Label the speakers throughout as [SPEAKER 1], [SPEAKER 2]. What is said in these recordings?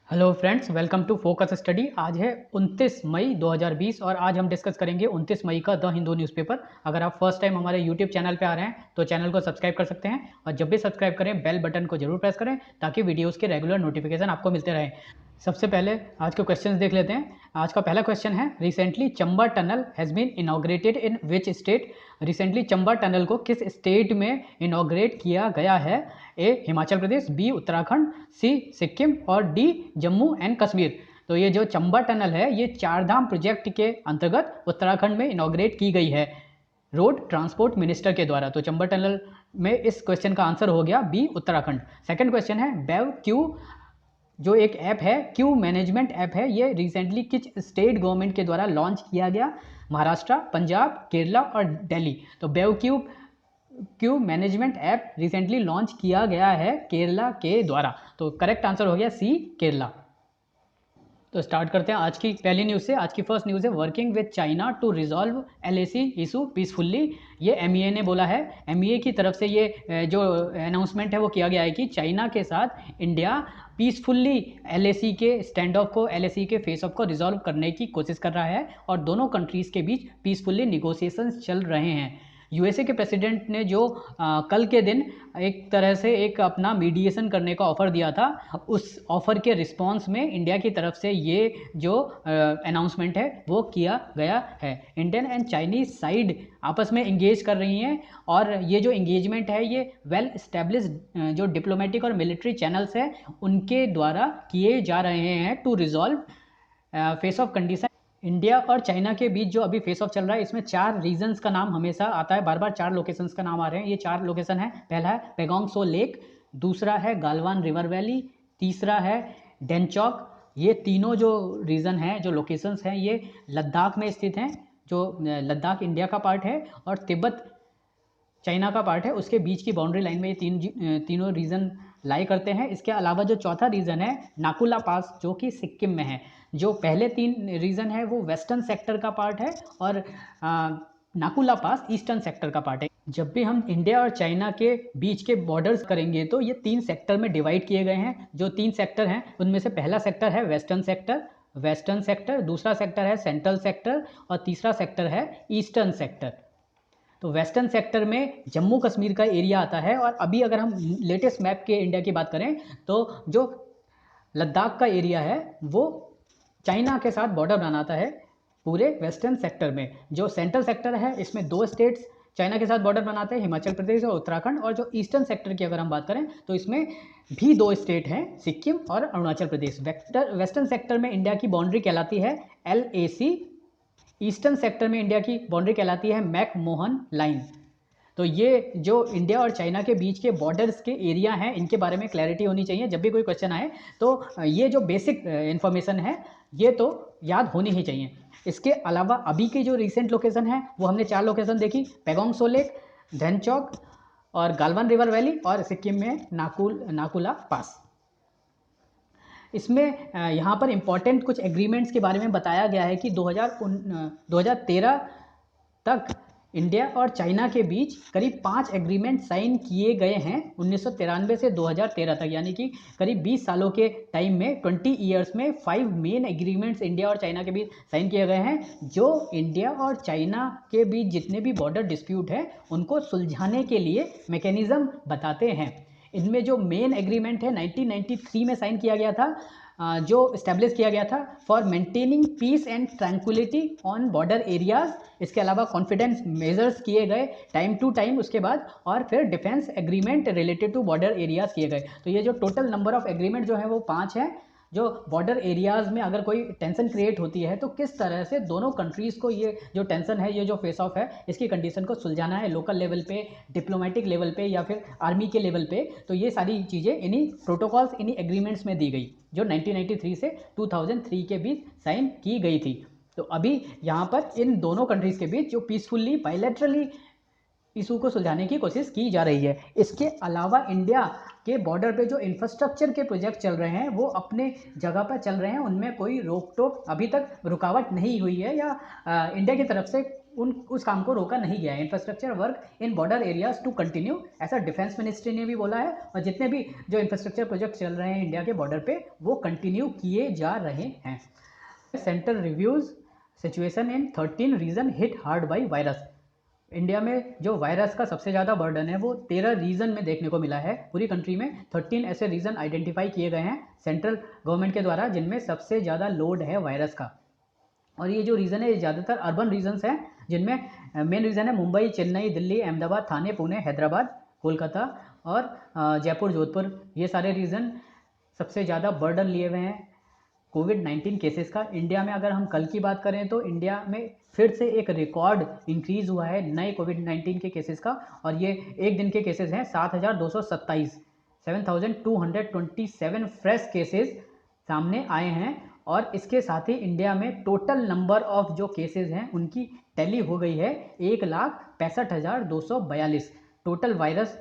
[SPEAKER 1] Hello friends, welcome to focus study. आज है 29 मई 2020 और आज हम डिस्कस करेंगे 29 मई का द हिंदू न्यूज़पेपर। अगर आप फर्स्ट टाइम हमारे यूट्यूब चैनल पे आ रहे हैं तो चैनल को सब्सक्राइब कर सकते हैं और जब भी सब्सक्राइब करें बेल बटन को जरूर प्रेस करें ताकि वीडियोज़ के रेगुलर नोटिफिकेशन आपको मिलते रहें। सबसे पहले आज के क्वेश्चन देख लेते हैं। आज का पहला क्वेश्चन है, recently Chamba tunnel has been inaugurated in which state. Recently Chamba tunnel को किस स्टेट में इनॉग्रेट किया गया है? A Himachal Pradesh, B Uttarakhand, C Sikkim और डी जम्मू एंड कश्मीर। तो ये जो चंबा टनल है ये चारधाम प्रोजेक्ट के अंतर्गत उत्तराखंड में इनॉग्रेट की गई है रोड ट्रांसपोर्ट मिनिस्टर के द्वारा। तो चंबा टनल में इस क्वेश्चन का आंसर हो गया बी उत्तराखंड। सेकंड क्वेश्चन है, बेव क्यू जो एक ऐप है, क्यू मैनेजमेंट ऐप है, ये रिसेंटली किस स्टेट गवर्नमेंट के द्वारा लॉन्च किया गया? महाराष्ट्र, पंजाब, केरला और दिल्ली। तो BevQ management app recently launch किया गया है केरला के द्वारा। तो करेक्ट आंसर हो गया सी केरला। तो स्टार्ट करते हैं आज की पहली न्यूज़ से। आज की फर्स्ट न्यूज़ है, working with China to resolve LAC issue peacefully. ये एमईए ने बोला है। एमईए की तरफ से ये जो अनाउंसमेंट है वो किया गया है कि चाइना के साथ इंडिया पीसफुल्ली एलएसी के स्टैंड ऑफ को, एलएसी के फेस ऑफ को रिजॉल्व करने की कोशिश कर रहा है और दोनों कंट्रीज़ के बीच पीसफुल्ली निगोशिएशंस चल रहे हैं। यूएसए के प्रेसिडेंट ने जो कल के दिन एक तरह से एक अपना मीडिएशन करने का ऑफ़र दिया था, उस ऑफ़र के रिस्पांस में इंडिया की तरफ से ये जो अनाउंसमेंट है वो किया गया है। इंडियन एंड चाइनीज़ साइड आपस में इंगेज कर रही हैं और ये जो इंगेजमेंट है ये वेल इस्टेब्लिश्ड जो डिप्लोमेटिक और मिलिट्री चैनल्स हैं उनके द्वारा किए जा रहे हैं to resolve face off condition. India और चाइना के बीच जो अभी फेस ऑफ चल रहा है इसमें 4 रीजन्स का नाम हमेशा आता है, बार बार 4 लोकेशंस का नाम आ रहे हैं। ये 4 लोकेशन है, पहला है पेगोंग सो लेक, दूसरा है गालवान रिवर वैली, तीसरा है डेनचौक। ये तीनों जो रीजन हैं, जो लोकेशंस हैं, ये लद्दाख में स्थित हैं। जो लद्दाख इंडिया का पार्ट है और तिब्बत चाइना का पार्ट है, उसके बीच की बाउंड्री लाइन में ये तीनों रीजन लाई करते हैं। इसके अलावा जो चौथा रीजन है नाकुला पास, जो कि सिक्किम में है। जो पहले 3 रीजन है वो वेस्टर्न सेक्टर का पार्ट है और नाकुला पास ईस्टर्न सेक्टर का पार्ट है। जब भी हम इंडिया और चाइना के बीच के बॉर्डर्स करेंगे तो ये 3 सेक्टर में डिवाइड किए गए हैं। जो 3 सेक्टर हैं उनमें से पहला सेक्टर है वेस्टर्न सेक्टर, दूसरा सेक्टर है सेंट्रल सेक्टर और तीसरा सेक्टर है ईस्टर्न सेक्टर। तो वेस्टर्न सेक्टर में जम्मू कश्मीर का एरिया आता है और अभी अगर हम लेटेस्ट मैप के इंडिया की बात करें तो जो लद्दाख का एरिया है वो चाइना के साथ बॉर्डर बनाता है पूरे वेस्टर्न सेक्टर में। जो सेंट्रल सेक्टर है इसमें 2 स्टेट्स चाइना के साथ बॉर्डर बनाते हैं, हिमाचल प्रदेश और उत्तराखंड। और जो ईस्टर्न सेक्टर की अगर हम बात करें तो इसमें भी 2 स्टेट हैं, सिक्किम और अरुणाचल प्रदेश। वेस्टर्न सेक्टर में इंडिया की बाउंड्री कहलाती है LAC, ईस्टर्न सेक्टर में इंडिया की बाउंड्री कहलाती है मैकमोहन लाइन। तो ये जो इंडिया और चाइना के बीच के बॉर्डर्स के एरिया हैं इनके बारे में क्लैरिटी होनी चाहिए जब भी कोई क्वेश्चन आए। तो ये जो बेसिक इन्फॉर्मेशन है ये तो याद होनी ही चाहिए। इसके अलावा अभी की जो रिसेंट लोकेशन है वो हमने 4 लोकेशन देखी, पेगोंग सो लेक, डेनचौक और गालवान रिवर वैली और सिक्किम में नाकुला पास। इसमें यहाँ पर इम्पॉर्टेंट कुछ एग्रीमेंट्स के बारे में बताया गया है कि 2013 तक इंडिया और चाइना के बीच करीब 5 एग्रीमेंट साइन किए गए हैं 1993 से 2013 तक, यानी कि करीब 20 सालों के टाइम में 20 ईयर्स में 5 मेन एग्रीमेंट्स इंडिया और चाइना के बीच साइन किए गए हैं जो इंडिया और चाइना के बीच जितने भी बॉर्डर डिस्प्यूट हैं उनको सुलझाने के लिए मैकेनिज़्म बताते हैं। इनमें जो मेन एग्रीमेंट है 1993 में साइन किया गया था, जो इस्टेब्लिश किया गया था for maintaining peace and tranquility on border areas. इसके अलावा कॉन्फिडेंस मेजर्स किए गए टाइम टू टाइम उसके बाद, और फिर defence agreement related to border areas किए गए। तो ये जो टोटल नंबर ऑफ एग्रीमेंट जो है वो 5 है। जो बॉर्डर एरियाज़ में अगर कोई टेंशन क्रिएट होती है तो किस तरह से दोनों कंट्रीज़ को ये जो टेंशन है, ये जो फेस ऑफ है, इसकी कंडीशन को सुलझाना है लोकल लेवल पे, डिप्लोमेटिक लेवल पे या फिर आर्मी के लेवल पे। तो ये सारी चीज़ें इन्हीं प्रोटोकॉल्स, इन्हीं एग्रीमेंट्स में दी गई जो 1993 से 2003 के बीच साइन की गई थी। तो अभी यहाँ पर इन दोनों कंट्रीज़ के बीच जो पीसफुली बायलैटरली इशू को सुलझाने की कोशिश की जा रही है। इसके अलावा इंडिया के बॉर्डर पे जो इंफ्रास्ट्रक्चर के प्रोजेक्ट चल रहे हैं वो अपने जगह पर चल रहे हैं, उनमें कोई रोक टोक अभी तक रुकावट नहीं हुई है या इंडिया की तरफ से उस काम को रोका नहीं गया है। Infrastructure work in border areas to continue, ऐसा डिफेंस मिनिस्ट्री ने भी बोला है, और जितने भी जो इंफ्रास्ट्रक्चर प्रोजेक्ट चल रहे हैं इंडिया के बॉर्डर पे वो कंटिन्यू किए जा रहे हैं। Centre reviews situation in 13 region hit hard by virus. India में जो वायरस का सबसे ज़्यादा बर्डन है वो 13 रीजन में देखने को मिला है। पूरी कंट्री में 13 ऐसे रीजन आइडेंटिफाई किए गए हैं सेंट्रल गवर्नमेंट के द्वारा जिनमें सबसे ज़्यादा लोड है वायरस का। और ये जो रीज़न है ये ज़्यादातर अर्बन रीजन्स हैं, जिनमें मेन रीज़न है मुंबई, चेन्नई, दिल्ली, अहमदाबाद, थाने, पुणे, हैदराबाद, कोलकाता और जयपुर, जोधपुर। ये सारे रीजन सबसे ज़्यादा बर्डन लिए हुए हैं कोविड-19 केसेस का। इंडिया में अगर हम कल की बात करें तो इंडिया में फिर से एक रिकॉर्ड इंक्रीज़ हुआ है नए कोविड-19 के केसेस का, और ये एक दिन के केसेस हैं 7,227, 7,227 फ्रेश केसेस सामने आए हैं। और इसके साथ ही इंडिया में टोटल नंबर ऑफ जो केसेस हैं उनकी टैली हो गई है 1,65,242। टोटल वायरस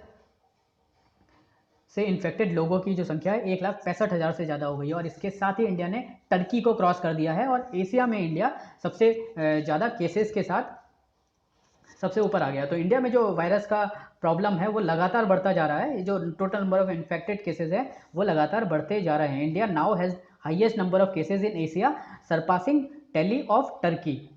[SPEAKER 1] से इन्फेक्टेड लोगों की जो संख्या है 1,65,000 से ज़्यादा हो गई है। और इसके साथ ही इंडिया ने टर्की को क्रॉस कर दिया है और एशिया में इंडिया सबसे ज़्यादा केसेस के साथ सबसे ऊपर आ गया। तो इंडिया में जो वायरस का प्रॉब्लम है वो लगातार बढ़ता जा रहा है। जो total number of infected cases है वो लगातार बढ़ते जा रहे हैं। India now has highest number of cases in Asia surpassing tally of Turkey.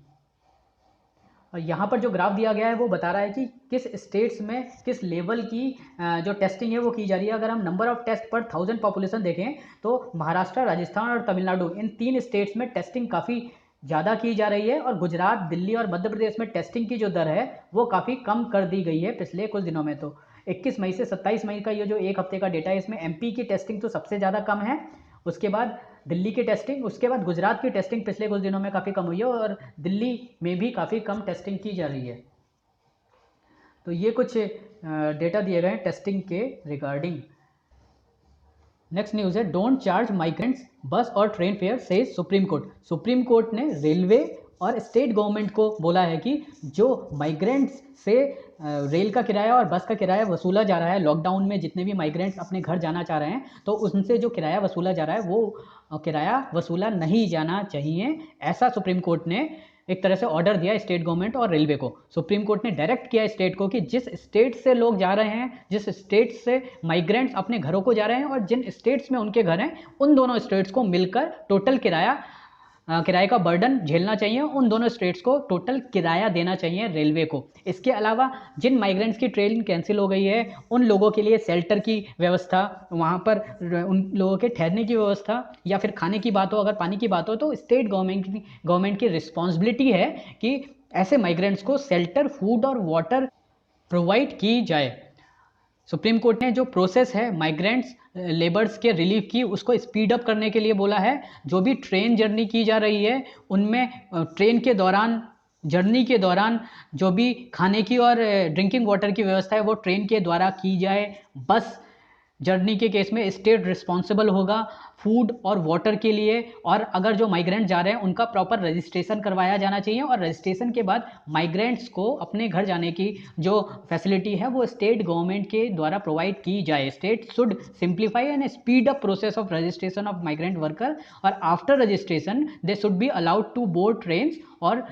[SPEAKER 1] और यहाँ पर जो ग्राफ दिया गया है वो बता रहा है कि किस स्टेट्स में किस लेवल की जो टेस्टिंग है वो की जा रही है। अगर हम नंबर ऑफ टेस्ट पर 1000 पॉपुलेशन देखें तो महाराष्ट्र, राजस्थान और तमिलनाडु, इन 3 स्टेट्स में टेस्टिंग काफ़ी ज़्यादा की जा रही है। और गुजरात, दिल्ली और मध्य प्रदेश में टेस्टिंग की जो दर है वो काफ़ी कम कर दी गई है पिछले कुछ दिनों में। तो 21 मई से 27 मई का ये जो एक हफ्ते का डेटा है इसमें एमपी की टेस्टिंग तो सबसे ज़्यादा कम है, उसके बाद दिल्ली की टेस्टिंग, उसके बाद गुजरात की टेस्टिंग पिछले कुछ दिनों में काफ़ी कम हुई है, और दिल्ली में भी काफ़ी कम टेस्टिंग की जा रही है। तो ये कुछ डेटा दिए गए हैं टेस्टिंग के रिगार्डिंग। नेक्स्ट न्यूज़ है डोंट चार्ज माइग्रेंट्स बस और ट्रेन फेयर से सुप्रीम कोर्ट। सुप्रीम कोर्ट ने रेलवे और स्टेट गवर्नमेंट को बोला है कि जो माइग्रेंट्स से रेल का किराया और बस का किराया वसूला जा रहा है, लॉकडाउन में जितने भी माइग्रेंट्स अपने घर जाना चाह रहे हैं तो उनसे जो किराया वसूला जा रहा है वो किराया वसूला नहीं जाना चाहिए। ऐसा सुप्रीम कोर्ट ने एक तरह से ऑर्डर दिया स्टेट गवर्नमेंट और रेलवे को। सुप्रीम कोर्ट ने डायरेक्ट किया स्टेट को कि जिस स्टेट से लोग जा रहे हैं, जिस स्टेट से माइग्रेंट्स अपने घरों को जा रहे हैं और जिन स्टेट्स में उनके घर हैं, उन दोनों स्टेट्स को मिलकर टोटल किराए का बर्डन झेलना चाहिए। उन दोनों स्टेट्स को टोटल किराया देना चाहिए रेलवे को। इसके अलावा जिन माइग्रेंट्स की ट्रेन कैंसिल हो गई है उन लोगों के लिए शेल्टर की व्यवस्था, वहाँ पर उन लोगों के ठहरने की व्यवस्था, या फिर खाने की बात हो, अगर पानी की बात हो, तो स्टेट गवर्नमेंट की रिस्पॉन्सिबिलिटी है कि ऐसे माइग्रेंट्स को शेल्टर, फूड और वाटर प्रोवाइड की जाए। सुप्रीम कोर्ट ने जो प्रोसेस है माइग्रेंट्स लेबर्स के रिलीफ की उसको स्पीड अप करने के लिए बोला है। जो भी ट्रेन जर्नी की जा रही है उनमें ट्रेन के दौरान, जर्नी के दौरान जो भी खाने की और ड्रिंकिंग वाटर की व्यवस्था है वो ट्रेन के द्वारा की जाए। बस जर्नी के केस में स्टेट रिस्पॉन्सिबल होगा फूड और वाटर के लिए। और अगर जो माइग्रेंट जा रहे हैं उनका प्रॉपर रजिस्ट्रेशन करवाया जाना चाहिए, और रजिस्ट्रेशन के बाद माइग्रेंट्स को अपने घर जाने की जो फैसिलिटी है वो स्टेट गवर्नमेंट के द्वारा प्रोवाइड की जाए। State should simplify and speed up process of registration of migrant worker, और after registration they should be allowed to board trains और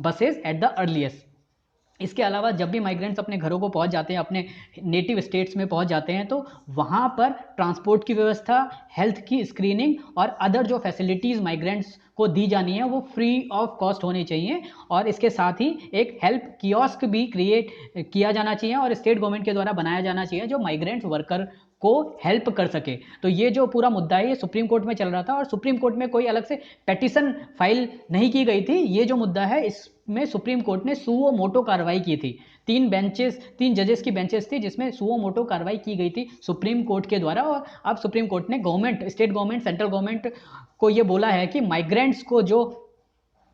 [SPEAKER 1] बसेज एट द अर्लीस्ट। इसके अलावा जब भी माइग्रेंट्स अपने घरों को पहुंच जाते हैं, अपने नेटिव स्टेट्स में पहुंच जाते हैं, तो वहां पर ट्रांसपोर्ट की व्यवस्था, हेल्थ की स्क्रीनिंग और अदर जो फैसिलिटीज़ माइग्रेंट्स को दी जानी है वो फ्री ऑफ कॉस्ट होनी चाहिए। और इसके साथ ही एक हेल्प कियोस्क भी क्रिएट किया जाना चाहिए और स्टेट गवर्नमेंट के द्वारा बनाया जाना चाहिए जो माइग्रेंट्स वर्कर को हेल्प कर सके। तो ये जो पूरा मुद्दा है ये सुप्रीम कोर्ट में चल रहा था, और सुप्रीम कोर्ट में कोई अलग से पेटिशन फाइल नहीं की गई थी। ये जो मुद्दा है इसमें सुप्रीम कोर्ट ने सुओ मोटो कार्रवाई की थी। 3 जजेस की बेंचेस थी जिसमें सुओ मोटो कार्रवाई की गई थी सुप्रीम कोर्ट के द्वारा। और अब सुप्रीम कोर्ट ने government, state government, central government को ये बोला है कि माइग्रेंट्स को जो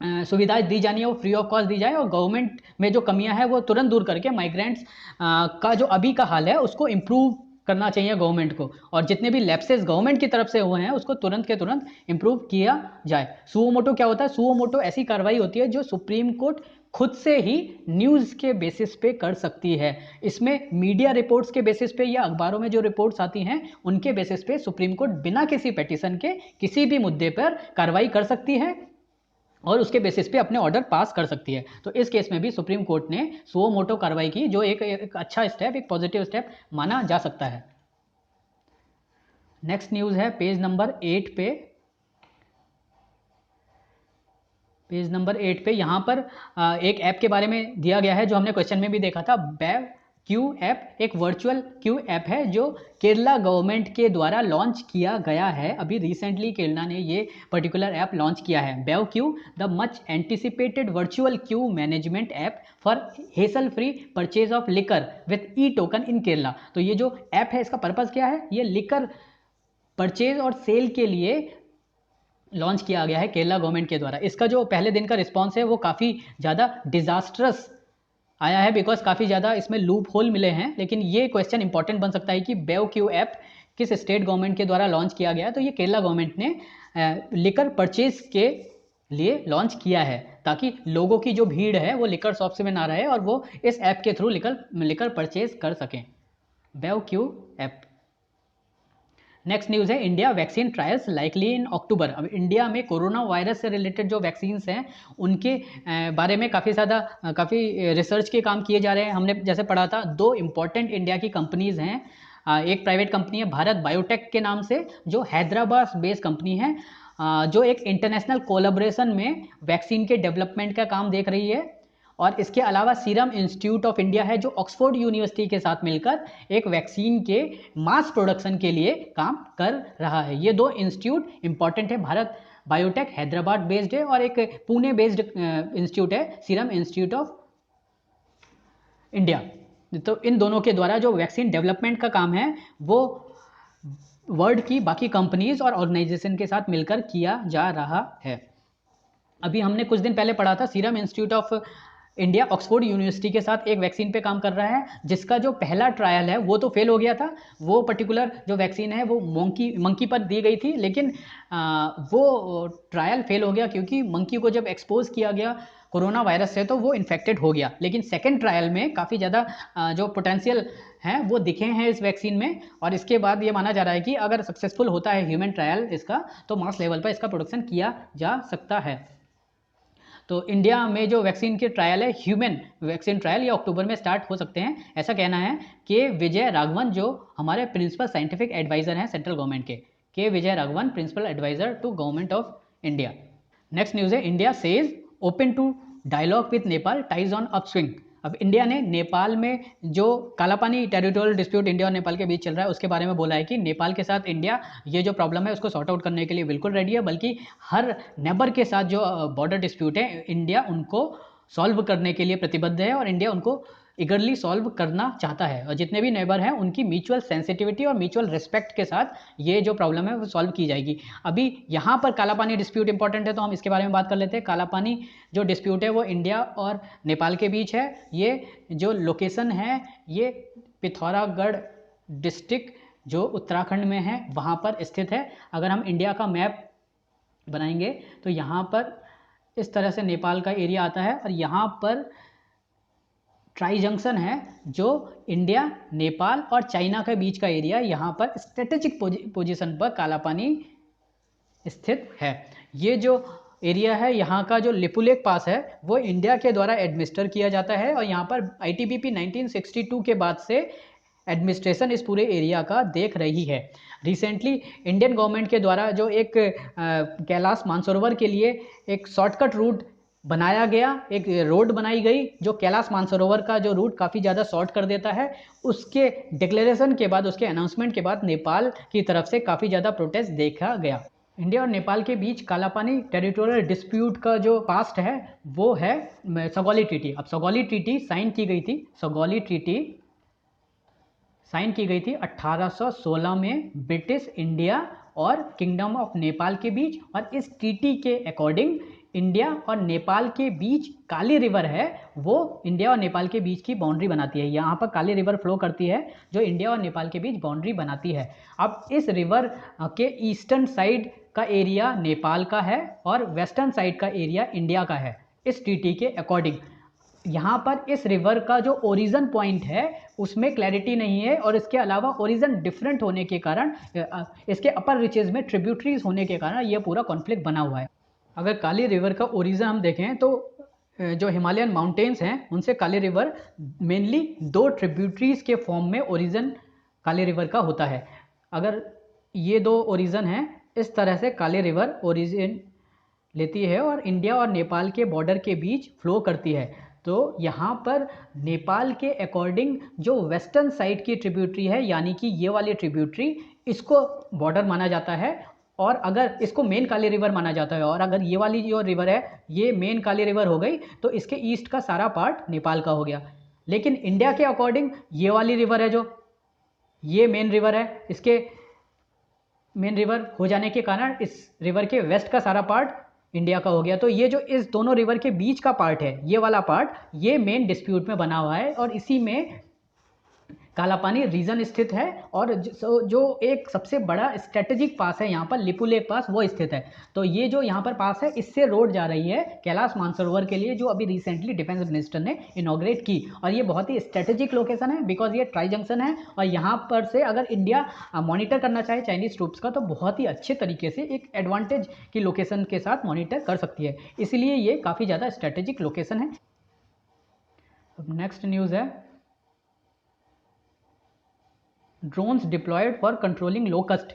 [SPEAKER 1] सुविधाएं दी जानी है वो फ्री ऑफ कॉस्ट दी जाए, और गवर्नमेंट में जो कमियां हैं वो तुरंत दूर करके माइग्रेंट्स का जो अभी का हाल है उसको इम्प्रूव करना चाहिए गवर्नमेंट को, और जितने भी लैप्सेस गवर्नमेंट की तरफ से हुए हैं उसको तुरंत के तुरंत इम्प्रूव किया जाए। सुओ मोटो क्या होता है? सुओ मोटो ऐसी कार्रवाई होती है जो सुप्रीम कोर्ट खुद से ही न्यूज़ के बेसिस पे कर सकती है। इसमें मीडिया रिपोर्ट्स के बेसिस पे या अखबारों में जो रिपोर्ट्स आती हैं उनके बेसिस पे सुप्रीम कोर्ट बिना किसी पेटिशन के किसी भी मुद्दे पर कार्रवाई कर सकती है। और उसके बेसिस पे अपने ऑर्डर पास कर सकती है। तो इस केस में भी सुप्रीम कोर्ट ने सुओ मोटो कार्रवाई की, जो एक अच्छा स्टेप, एक पॉजिटिव स्टेप माना जा सकता है। नेक्स्ट न्यूज़ है पेज नंबर 8 पे। पेज नंबर 8 पे यहाँ पर एक ऐप के बारे में दिया गया है जो हमने क्वेश्चन में भी देखा था। बैव क्यू ऐप एक वर्चुअल क्यू ऐप है जो केरला गवर्नमेंट के द्वारा लॉन्च किया गया है। अभी रिसेंटली केरला ने ये पर्टिकुलर ऐप लॉन्च किया है। BevQ the much anticipated virtual queue management app for hassle free purchase of liquor with e token in Kerala. तो ये जो ऐप है इसका पर्पज़ क्या है? ये लिकर परचेज और सेल के लिए लॉन्च किया गया है केरला गवर्नमेंट के द्वारा। इसका जो पहले दिन का रिस्पांस है वो काफ़ी ज़्यादा डिजास्ट्रस आया है, बिकॉज काफ़ी ज़्यादा इसमें लूप होल मिले हैं। लेकिन ये क्वेश्चन इंपॉर्टेंट बन सकता है कि बेव क्यू ऐप किस स्टेट गवर्नमेंट के द्वारा लॉन्च किया गया है। तो ये केरला गवर्नमेंट ने लिकर परचेज के लिए लॉन्च किया है, ताकि लोगों की जो भीड़ है वो लिकर शॉप से में ना रहे और वो इस ऐप के थ्रू लिकर परचेज कर सकें। बेव क्यू ऐप। नेक्स्ट न्यूज़ है इंडिया वैक्सीन ट्रायल्स लाइकली इन अक्टूबर। अब इंडिया में कोरोना वायरस से रिलेटेड जो वैक्सीन्स हैं उनके बारे में काफ़ी रिसर्च के काम किए जा रहे हैं। हमने जैसे पढ़ा था, दो इम्पॉर्टेंट इंडिया की कंपनीज़ हैं। एक प्राइवेट कंपनी है भारत बायोटेक के नाम से, जो हैदराबाद बेस्ड कंपनी है, जो एक इंटरनेशनल कोलैबोरेशन में वैक्सीन के डेवलपमेंट का काम देख रही है। और इसके अलावा सीरम इंस्टीट्यूट ऑफ इंडिया है जो ऑक्सफोर्ड यूनिवर्सिटी के साथ मिलकर एक वैक्सीन के मास प्रोडक्शन के लिए काम कर रहा है। ये दो इंस्टीट्यूट इंपॉर्टेंट है। भारत बायोटेक हैदराबाद बेस्ड है और एक पुणे बेस्ड इंस्टीट्यूट है सीरम इंस्टीट्यूट ऑफ इंडिया। तो इन दोनों के द्वारा जो वैक्सीन डेवलपमेंट का काम है वो वर्ल्ड की बाकी कंपनीज और ऑर्गेनाइजेशन के साथ मिलकर किया जा रहा है। अभी हमने कुछ दिन पहले पढ़ा था serum institute of India Oxford university के साथ एक वैक्सीन पे काम कर रहा है, जिसका जो पहला ट्रायल है वो तो फेल हो गया था। वो पर्टिकुलर जो वैक्सीन है वो मंकी पर दी गई थी, लेकिन वो ट्रायल फेल हो गया क्योंकि मंकी को जब एक्सपोज किया गया कोरोना वायरस से तो वो इन्फेक्टेड हो गया। लेकिन सेकेंड ट्रायल में काफ़ी ज़्यादा जो पोटेंशियल हैं वो दिखे हैं इस वैक्सीन में, और इसके बाद ये माना जा रहा है कि अगर सक्सेसफुल होता है ह्यूमन ट्रायल इसका, तो मास लेवल पर इसका प्रोडक्शन किया जा सकता है। तो इंडिया में जो वैक्सीन के ट्रायल है, ह्यूमन वैक्सीन ट्रायल, ये अक्टूबर में स्टार्ट हो सकते हैं, ऐसा कहना है के विजय राघवन, जो हमारे प्रिंसिपल साइंटिफिक एडवाइजर हैं सेंट्रल गवर्नमेंट के Vijay Raghavan, principal adviser to government of India. Next news है India says open to dialogue with Nepal, ties on upswing. अब इंडिया ने नेपाल में जो कालापानी टेरिटोरियल डिस्प्यूट इंडिया और नेपाल के बीच चल रहा है उसके बारे में बोला है कि नेपाल के साथ इंडिया ये जो प्रॉब्लम है उसको सॉर्ट आउट करने के लिए बिल्कुल रेडी है, बल्कि हर नेबर के साथ जो बॉर्डर डिस्प्यूट है इंडिया उनको सॉल्व करने के लिए प्रतिबद्ध है और इंडिया उनको इगरली सॉल्व करना चाहता है। और जितने भी नेबर हैं उनकी म्यूचुअल सेंसिटिविटी और म्यूचुअल रिस्पेक्ट के साथ ये जो प्रॉब्लम है वो सॉल्व की जाएगी। अभी यहाँ पर कालापानी डिस्प्यूट इंपॉर्टेंट है तो हम इसके बारे में बात कर लेते हैं। कालापानी जो डिस्प्यूट है वो इंडिया और नेपाल के बीच है। ये जो लोकेशन है ये पिथौरागढ़ डिस्ट्रिक्ट जो उत्तराखंड में है वहाँ पर स्थित है। अगर हम इंडिया का मैप बनाएंगे तो यहाँ पर इस तरह से नेपाल का एरिया आता है और यहाँ पर ट्राई जंक्शन है जो इंडिया, नेपाल और चाइना के बीच का एरिया, यहाँ पर स्ट्रेटेजिक पोजीशन पर कालापानी स्थित है। ये जो एरिया है यहाँ का जो लिपुलेक पास है वो इंडिया के द्वारा एडमिनिस्टर किया जाता है और यहाँ पर ITBP 1962 के बाद से एडमिनिस्ट्रेशन इस पूरे एरिया का देख रही है। रिसेंटली इंडियन गवर्नमेंट के द्वारा जो एक कैलाश मानसरोवर के लिए एक शॉर्टकट रूट बनाया गया, एक रोड बनाई गई जो कैलाश मानसरोवर का जो रूट काफ़ी ज़्यादा शॉर्ट कर देता है, उसके डिक्लेरेशन के बाद, उसके अनाउंसमेंट के बाद नेपाल की तरफ से काफ़ी ज़्यादा प्रोटेस्ट देखा गया। इंडिया और नेपाल के बीच कालापानी टेरिटोरियल डिस्प्यूट का जो पास्ट है वो है सगौली ट्रीटी। अब सगौली ट्रीटी साइन की गई थी, सगौली ट्रीटी साइन की गई थी 1816 में ब्रिटिश इंडिया और किंगडम ऑफ नेपाल के बीच, और इस ट्रीटी के अकॉर्डिंग इंडिया और नेपाल के बीच काली रिवर है वो इंडिया और नेपाल के बीच की बाउंड्री बनाती है। यहाँ पर काली रिवर फ्लो करती है जो इंडिया और नेपाल के बीच बाउंड्री बनाती है। अब इस रिवर के ईस्टर्न साइड का एरिया नेपाल का है और वेस्टर्न साइड का एरिया इंडिया का है इस ट्रीटी के अकॉर्डिंग। यहाँ पर इस रिवर का जो ओरिजिन पॉइंट है उसमें क्लैरिटी नहीं है, और इसके अलावा ओरिजिन डिफरेंट होने के कारण, इसके अपर रिचेज में ट्रिब्यूटरीज होने के कारण ये पूरा कॉन्फ्लिक्ट बना हुआ है। अगर काली रिवर का ओरिजिन हम देखें तो जो हिमालयन माउंटेन्स हैं उनसे काली रिवर मेनली 2 ट्रिब्यूटरीज के फॉर्म में ओरिजिन काली रिवर का होता है। अगर ये 2 ओरिजिन हैं, इस तरह से काली रिवर ओरिजिन लेती है और इंडिया और नेपाल के बॉर्डर के बीच फ्लो करती है। तो यहाँ पर नेपाल के अकॉर्डिंग जो वेस्टर्न साइड की ट्रिब्यूटरी है, यानी कि ये वाली ट्रिब्यूटरी, इसको बॉर्डर माना जाता है और अगर इसको मेन काली रिवर माना जाता है। और अगर ये वाली जो रिवर है ये मेन काली रिवर हो गई तो इसके ईस्ट का सारा पार्ट नेपाल का हो गया। लेकिन इंडिया के अकॉर्डिंग ये वाली रिवर है, जो ये मेन रिवर है, इसके मेन रिवर हो जाने के कारण इस रिवर के वेस्ट का सारा पार्ट इंडिया का हो गया। तो ये जो इस दोनों रिवर के बीच का पार्ट है, ये वाला पार्ट, ये मेन डिस्प्यूट में बना हुआ है और इसी में काला पानी रीजन स्थित है। और जो एक सबसे बड़ा स्ट्रेटेजिक पास है यहाँ पर, लिपुलेख पास, वो स्थित है। तो ये जो यहाँ पर पास है, इससे रोड जा रही है कैलाश मानसरोवर के लिए, जो अभी रिसेंटली डिफेंस मिनिस्टर ने इनॉग्रेट की। और ये बहुत ही स्ट्रेटेजिक लोकेशन है बिकॉज ये ट्राई जंक्शन है और यहाँ पर से अगर इंडिया मॉनिटर करना चाहे चाइनीज ट्रूप्स का तो बहुत ही अच्छे तरीके से एक एडवांटेज की लोकेशन के साथ मॉनिटर कर सकती है, इसलिए ये काफ़ी ज़्यादा स्ट्रेटेजिक लोकेशन है। अब नेक्स्ट न्यूज़ है drones deployed for controlling locust.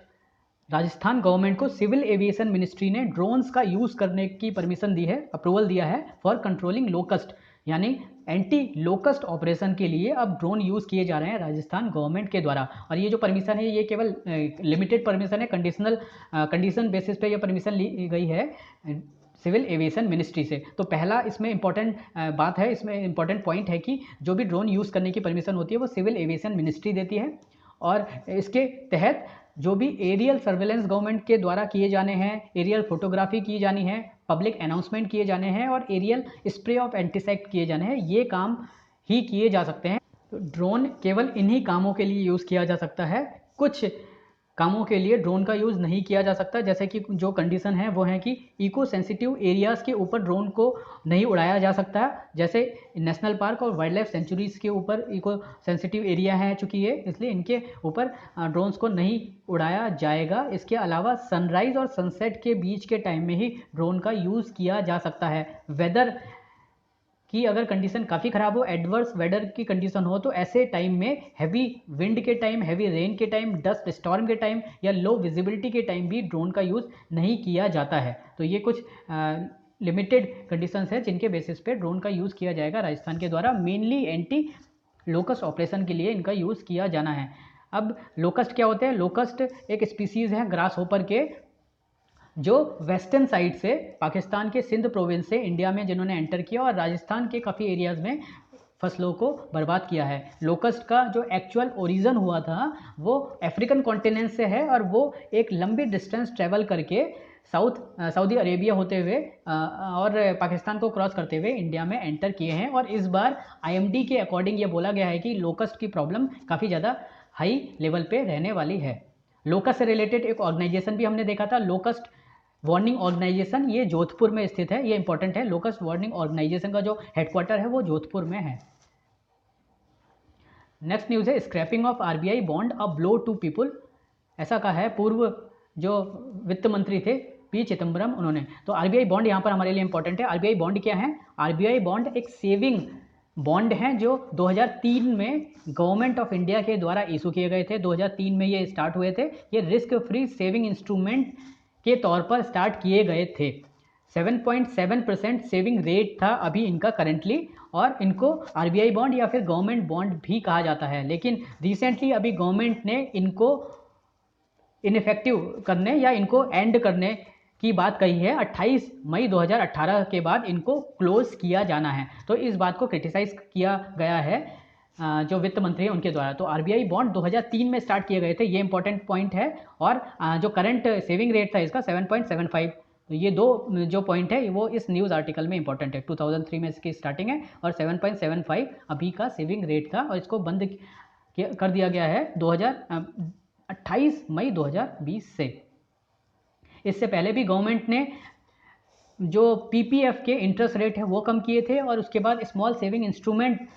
[SPEAKER 1] Rajasthan government को सिविल एविएशन मिनिस्ट्री ने ड्रोन्स का यूज़ करने की परमिशन दी है, अप्रूवल दिया है फॉर कंट्रोलिंग लोकस्ट, यानी एंटी लोकस्ट ऑपरेशन के लिए अब ड्रोन यूज़ किए जा रहे हैं राजस्थान गवर्नमेंट के द्वारा। और ये जो परमिशन है ये केवल लिमिटेड परमिशन है, कंडीशन बेसिस पे ये परमिशन ली गई है सिविल एविएशन मिनिस्ट्री से। तो पहला इसमें इंपॉर्टेंट बात है, इसमें इंपॉर्टेंट पॉइंट है कि जो भी ड्रोन यूज़ करने की परमिशन होती है वो सिविल एविएशन मिनिस्ट्री देती है। और इसके तहत जो भी एरियल सर्वेलेंस गवर्नमेंट के द्वारा किए जाने हैं, एरियल फोटोग्राफी की जानी है, पब्लिक अनाउंसमेंट किए जाने हैं और एरियल स्प्रे ऑफ एंटीसेक्ट किए जाने हैं, ये काम ही किए जा सकते हैं। तो ड्रोन केवल इन्हीं कामों के लिए यूज़ किया जा सकता है, कुछ कामों के लिए ड्रोन का यूज़ नहीं किया जा सकता। जैसे कि जो कंडीशन है वो है कि इको सेंसिटिव एरियाज़ के ऊपर ड्रोन को नहीं उड़ाया जा सकता, जैसे नेशनल पार्क और वाइल्ड लाइफ सेंचुरीज़ के ऊपर इको सेंसिटिव एरिया है चूँकि ये, इसलिए इनके ऊपर ड्रोन्स को नहीं उड़ाया जाएगा। इसके अलावा सनराइज़ और सनसेट के बीच के टाइम में ही ड्रोन का यूज़ किया जा सकता है। वेदर कि अगर कंडीशन काफ़ी ख़राब हो, एडवर्स वेदर की कंडीशन हो, तो ऐसे टाइम में हैवी विंड के टाइम, हैवी रेन के टाइम, डस्ट स्टॉर्म के टाइम या लो विजिबिलिटी के टाइम भी ड्रोन का यूज़ नहीं किया जाता है। तो ये कुछ लिमिटेड कंडीशंस हैं जिनके बेसिस पे ड्रोन का यूज़ किया जाएगा राजस्थान के द्वारा। मेनली एंटी लोकस्ट ऑपरेशन के लिए इनका यूज़ किया जाना है। अब लोकस्ट क्या होते हैं? लोकस्ट एक स्पीसीज़ है ग्रास होपर के, जो वेस्टर्न साइड से पाकिस्तान के सिंध प्रोविंस से इंडिया में जिन्होंने एंटर किया और राजस्थान के काफ़ी एरियाज़ में फसलों को बर्बाद किया है। लोकस्ट का जो एक्चुअल ओरिजिन हुआ था वो अफ्रीकन कॉन्टिनेंट से है और वो एक लंबी डिस्टेंस ट्रेवल करके सऊदी अरेबिया होते हुए और पाकिस्तान को क्रॉस करते हुए इंडिया में एंटर किए हैं। और इस बार IMD के अकॉर्डिंग ये बोला गया है कि लोकस्ट की प्रॉब्लम काफ़ी ज़्यादा हाई लेवल पे रहने वाली है। लोकस्ट से रिलेटेड एक ऑर्गेनाइजेशन भी हमने देखा था, लोकस्ट वार्निंग ऑर्गेनाइजेशन, ये जोधपुर में स्थित है, ये इंपॉर्टेंट है। लोकस्ट वार्निंग ऑर्गेनाइजेशन का जो हेडक्वार्टर है वो जोधपुर में है। नेक्स्ट न्यूज़ है scrapping of RBI bond a blow to people. ऐसा कहा है पूर्व जो वित्त मंत्री थे P चिदम्बरम, उन्होंने। तो RBI बॉन्ड यहाँ पर हमारे लिए इंपॉर्टेंट है। RBI बॉन्ड क्या है? RBI बॉन्ड एक सेविंग बॉन्ड हैं जो 2003 में गवर्नमेंट ऑफ इंडिया के द्वारा इशू किए गए थे। 2003 में ये स्टार्ट हुए थे। ये रिस्क फ्री सेविंग इंस्ट्रूमेंट के तौर पर स्टार्ट किए गए थे। 7.7% सेविंग रेट था अभी इनका करेंटली, और इनको RBI बॉन्ड या फिर गवर्नमेंट बॉन्ड भी कहा जाता है। लेकिन रिसेंटली अभी गवर्नमेंट ने इनको इनफेक्टिव करने या इनको एंड करने की बात कही है। 28 मई 2018 के बाद इनको क्लोज किया जाना है। तो इस बात को क्रिटिसाइज किया गया है जो वित्त मंत्री हैं उनके द्वारा। तो RBI बॉन्ड 2003 में स्टार्ट किए गए थे, ये इंपॉर्टेंट पॉइंट है। और जो करंट सेविंग रेट था इसका 7.75। तो ये दो जो पॉइंट है वो इस न्यूज़ आर्टिकल में इंपॉर्टेंट है। 2003 में इसकी स्टार्टिंग है और 7.75 अभी का सेविंग रेट था, और इसको बंद कर दिया गया है 28 मई 2020 से। इससे पहले भी गवर्नमेंट ने जो PPF के इंटरेस्ट रेट है वो कम किए थे, और उसके बाद स्मॉल सेविंग इंस्ट्रूमेंट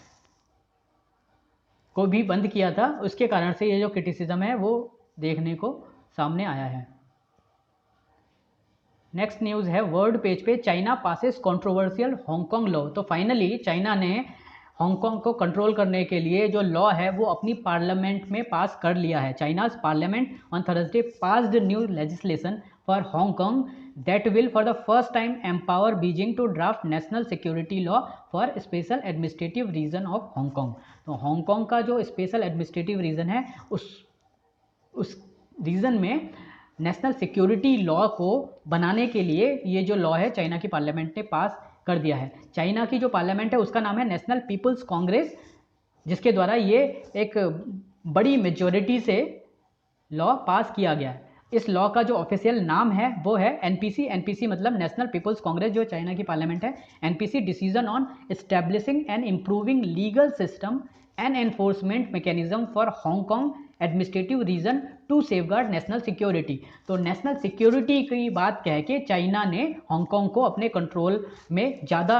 [SPEAKER 1] को भी बंद किया था। उसके कारण से ये जो क्रिटिसिज्म है वो देखने को सामने आया है। नेक्स्ट न्यूज़ है वर्ल्ड पेज पे, China passes controversial Hong Kong law. तो फाइनली चाइना ने हांगकांग को कंट्रोल करने के लिए जो लॉ है वो अपनी पार्लियामेंट में पास कर लिया है। China's parliament on Thursday passed new legislation for Hong Kong that will for the first time empower Beijing to draft national security law for special administrative region of Hong Kong. तो हांगकांग का जो स्पेशल एडमिनिस्ट्रेटिव रीजन है उस reason में national security law को बनाने के लिए ये जो लॉ है चाइना की पार्लियामेंट ने पास कर दिया है। चाइना की जो पार्लियामेंट है उसका नाम है नेशनल पीपल्स कांग्रेस, जिसके द्वारा ये एक बड़ी मेजॉरिटी से लॉ पास किया गया है। इस लॉ का जो ऑफिशियल नाम है वो है एनपीसी। एनपीसी मतलब नेशनल पीपल्स कांग्रेस जो चाइना की पार्लियामेंट है। NPC decision on establishing and improving legal system and enforcement mechanism for Hong Kong administrative region to safeguard national security. तो नेशनल सिक्योरिटी की बात कह के चाइना ने हांगकांग को अपने कंट्रोल में ज़्यादा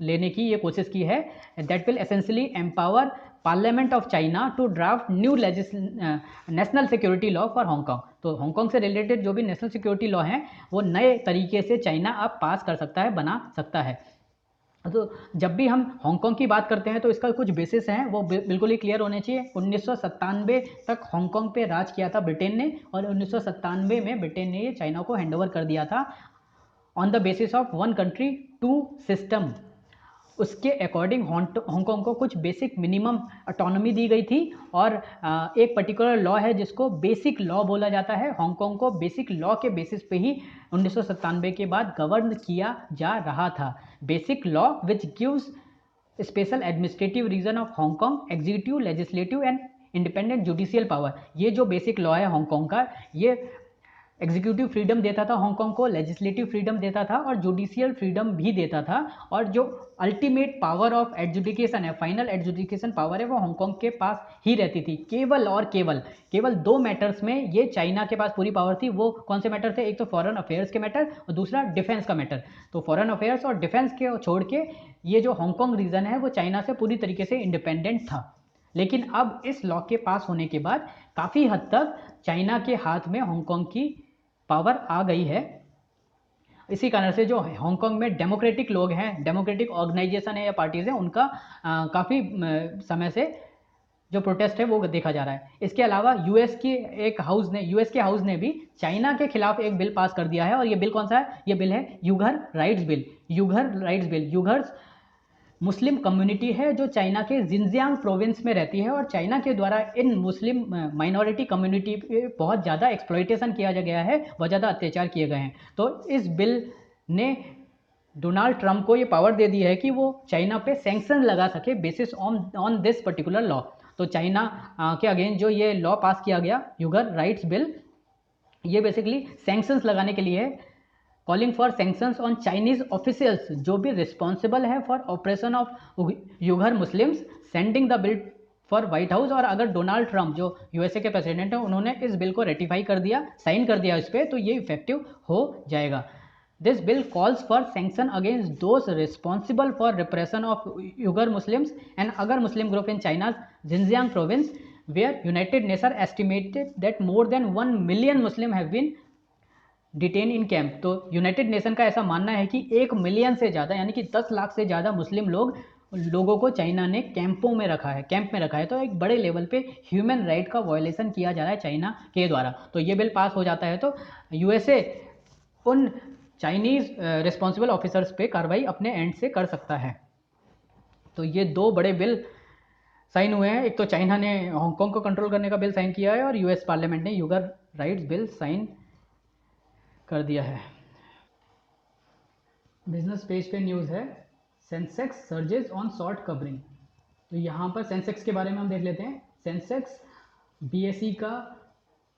[SPEAKER 1] लेने की ये कोशिश की है। That will essentially empower parliament of China to draft new national security law for Hong Kong. तो हांगकांग से रिलेटेड जो भी नेशनल सिक्योरिटी लॉ हैं वो नए तरीके से चाइना अब पास कर सकता है, बना सकता है। तो जब भी हम हांगकांग की बात करते हैं तो इसका कुछ बेसिस हैं वो बिल्कुल ही क्लियर होने चाहिए। 1997 तक हांगकांग पे राज किया था ब्रिटेन ने, और 1997 में ब्रिटेन ने ये चाइना को हैंडओवर कर दिया था on the basis of one country two system. उसके अकॉर्डिंग हांगकांग को कुछ बेसिक मिनिमम ऑटोनॉमी दी गई थी, और एक पर्टिकुलर लॉ है जिसको बेसिक लॉ बोला जाता है। हांगकांग को बेसिक लॉ के बेसिस पे ही 1997 के बाद गवर्न किया जा रहा था। Basic law which gives special administrative region of Hong Kong executive legislative and independent judicial power. ये जो बेसिक लॉ है हांगकांग का, ये एग्जीक्यूटिव फ्रीडम देता था हांगकांग को, लेजिस्लेटिव फ्रीडम देता था और जुडिशियल फ्रीडम भी देता था। और जो अल्टीमेट पावर ऑफ एडजुडिकेशन है, फाइनल एडजुडिकेशन पावर है, वो हांगकांग के पास ही रहती थी। केवल और केवल दो मैटर्स में ये चाइना के पास पूरी पावर थी। वो कौन से मैटर थे? एक तो फॉरेन अफेयर्स के मैटर और दूसरा डिफेंस का मैटर। तो फॉरेन अफेयर्स और डिफेंस के छोड़ के ये जो हांगकांग रीजन है वो चाइना से पूरी तरीके से इंडिपेंडेंट था। लेकिन अब इस लॉ के पास होने के बाद काफ़ी हद तक चाइना के हाथ में हांगकांग की पावर आ गई है। इसी कारण से जो हांगकांग में डेमोक्रेटिक लोग हैं, डेमोक्रेटिक ऑर्गेनाइजेशन है या पार्टीज़ हैं, उनका काफ़ी समय से जो प्रोटेस्ट है वो देखा जा रहा है। इसके अलावा यूएस के हाउस ने भी चाइना के खिलाफ एक बिल पास कर दिया है। और ये बिल कौन सा है? ये बिल है Uyghur rights bill. Uyghurs Muslim community है जो चाइना के जिनजियांग प्रोविंस में रहती है, और चाइना के द्वारा इन मुस्लिम माइनॉरिटी कम्युनिटी पे बहुत ज़्यादा एक्सप्लॉइटेशन किया गया है, बहुत ज़्यादा अत्याचार किए गए हैं। तो इस बिल ने डोनाल्ड ट्रंप को ये पावर दे दी है कि वो चाइना पे सैंक्शन लगा सके basis on this particular law. तो चाइना के अगेंस्ट जो ये लॉ पास किया गया ह्यूगर राइट्स बिल, ये बेसिकली सैंक्शंस लगाने के लिए है। Calling for sanctions on Chinese officials जो भी रिस्पॉन्सिबल है for operation of Uyghur Muslims, sending the bill for white house. और अगर डोनाल्ड ट्रंप जो यूएसए के प्रेसिडेंट हैं उन्होंने इस बिल को रेटिफाई कर दिया, साइन कर दिया इस पर, तो ये इफेक्टिव हो जाएगा। This bill calls for sanction against those responsible for repression of Uyghur Muslims and other Muslim group in China's Xinjiang province where United Nation estimated that more than 1 million Muslim have been detain in camp. तो United Nation का ऐसा मानना है कि 1 million से ज़्यादा यानी कि 10 लाख से ज़्यादा मुस्लिम लोगों को चाइना ने कैंप में रखा है। तो एक बड़े लेवल पे ह्यूमन राइट का वायलेशन किया जा रहा है चाइना के द्वारा। तो ये बिल पास हो जाता है तो यूएसए उन चाइनीज़ रिस्पॉन्सिबल ऑफिसर्स पे कार्रवाई अपने एंड से कर सकता है। तो ये दो बड़े बिल साइन हुए हैं। एक तो चाइना ने हांगकांग को कंट्रोल करने का बिल साइन किया है और यूएस पार्लियामेंट ने यूगर राइट्स बिल साइन कर दिया है। बिजनेस पेज पे न्यूज़ है Sensex surges on short covering. तो यहाँ पर सेंसेक्स के बारे में हम देख लेते हैं। सेंसेक्स बीएसई का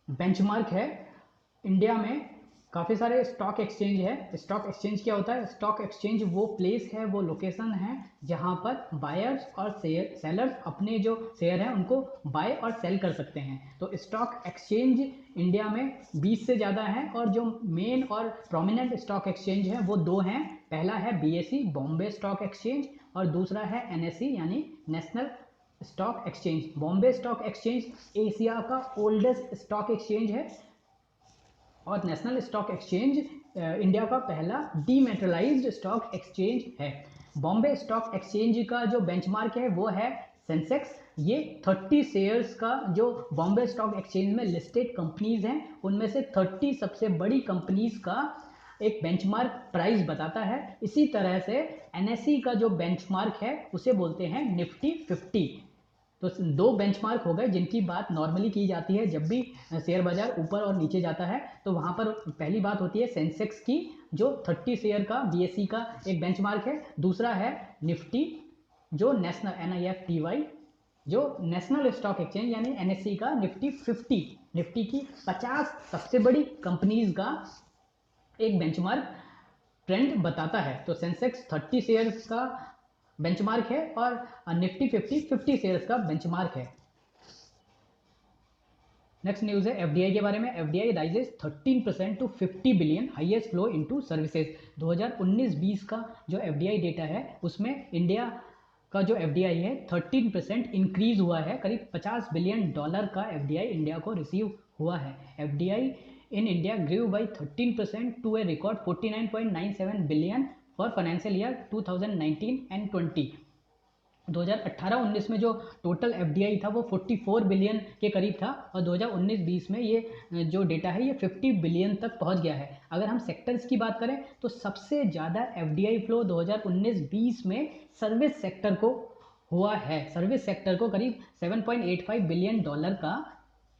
[SPEAKER 1] बेंचमार्क है। इंडिया में काफ़ी सारे स्टॉक एक्सचेंज है। स्टॉक एक्सचेंज क्या होता है? स्टॉक एक्सचेंज वो प्लेस है, वो लोकेशन है जहाँ पर बायर्स और सेलर्स अपने जो शेयर हैं उनको बाय और सेल कर सकते हैं। तो स्टॉक एक्सचेंज इंडिया में 20 से ज़्यादा हैं, और जो मेन और प्रोमिनेंट स्टॉक एक्सचेंज हैं वो दो हैं। पहला है बीएसई बॉम्बे स्टॉक एक्सचेंज, और दूसरा है एनएसई यानी national stock exchange. Bombay stock exchange Asia का ओल्डेस्ट स्टॉक एक्सचेंज है, और नेशनल स्टॉक एक्सचेंज इंडिया का पहला डीमेटेरियलाइज्ड स्टॉक एक्सचेंज है। बॉम्बे स्टॉक एक्सचेंज का जो बेंचमार्क है वो है सेंसेक्स। ये 30 शेयर्स का जो बॉम्बे स्टॉक एक्सचेंज में लिस्टेड कंपनीज हैं उनमें से 30 सबसे बड़ी कंपनीज का एक बेंचमार्क प्राइस बताता है। इसी तरह से एनएसई का जो बेंचमार्क है उसे बोलते हैं निफ्टी 50। तो दो बेंचमार्क हो गए जिनकी बात नॉर्मली की जाती है जब भी शेयर बाजार ऊपर और नीचे जाता है। तो वहाँ पर पहली बात होती है सेंसेक्स की जो 30 शेयर का बीएसई का एक बेंचमार्क है। दूसरा है निफ्टी जो नेशनल NIFTY जो नेशनल स्टॉक एक्सचेंज यानी NSE का निफ्टी 50, निफ्टी की 50 सबसे बड़ी कंपनीज का एक बेंचमार्क ट्रेंड बताता है। तो सेंसेक्स 30 शेयर्स का बेंचमार्क है और निफ्टी 50 शेयर्स का बेंचमार्क है। नेक्स्ट न्यूज़ है एफडीआई के बारे में। FDI rises 13% to 50 billion, highest flow into services. 2019-20 का जो एफडीआई डेटा है उसमें इंडिया का जो एफडीआई है 13% इंक्रीज हुआ है। करीब $50 बिलियन का एफडीआई इंडिया को रिसीव हुआ है। FDI in India grew by 13% to a record 49.97 billion for financial year 2019 and 20। 2018-19 में जो टोटल एफडीआई था वो 44 बिलियन के करीब था और 2019-20 में ये जो डेटा है ये 50 बिलियन तक पहुंच गया है। अगर हम सेक्टर्स की बात करें तो सबसे ज़्यादा एफडीआई फ्लो 2019-20 में सर्विस सेक्टर को हुआ है। सर्विस सेक्टर को करीब $7.85 बिलियन का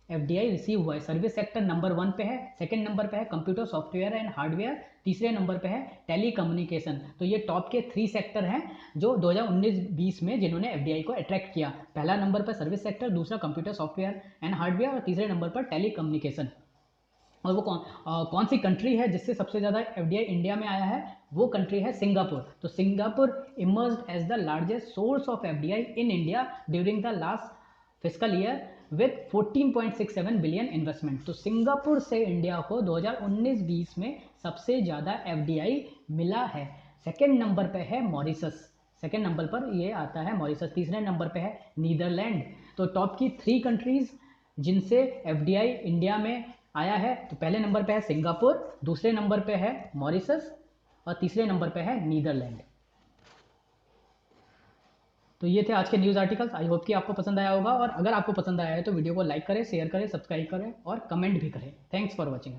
[SPEAKER 1] एफडीआई रिसीव हुआ है। सर्विस सेक्टर नंबर 1 पे है, सेकंड नंबर पे है कंप्यूटर सॉफ्टवेयर एंड हार्डवेयर, तीसरे नंबर पे है टेली कम्युनिकेशन। तो ये टॉप के 3 सेक्टर हैं जो 2019-20 में जिन्होंने एफडीआई को अट्रैक्ट किया। पहला नंबर पर सर्विस सेक्टर, दूसरा कंप्यूटर सॉफ्टवेयर एंड हार्डवेयर और तीसरे नंबर पर टेली कम्युनिकेशन। और वो कौन सी कंट्री है जिससे सबसे ज़्यादा एफडीआई इंडिया में आया है? वो कंट्री है सिंगापुर। तो Singapore emerged as the largest source of FDI in India during the last fiscal year with 14.67 billion investment. तो सिंगापुर से इंडिया को 2019-20 में सबसे ज़्यादा एफडीआई मिला है। सेकेंड नंबर पे है मॉरिशस, सेकेंड नंबर पर ये आता है मॉरिशस। तीसरे नंबर पे है नीदरलैंड। तो टॉप की 3 कंट्रीज जिनसे एफडीआई इंडिया में आया है, तो पहले नंबर पे है सिंगापुर, दूसरे नंबर पे है मॉरिशस और तीसरे नंबर पे है नीदरलैंड। तो ये थे आज के न्यूज़ आर्टिकल्स। आई होप कि आपको पसंद आया होगा और अगर आपको पसंद आया है तो वीडियो को लाइक करें, शेयर करें, सब्सक्राइब करें और कमेंट भी करें। Thanks for watching.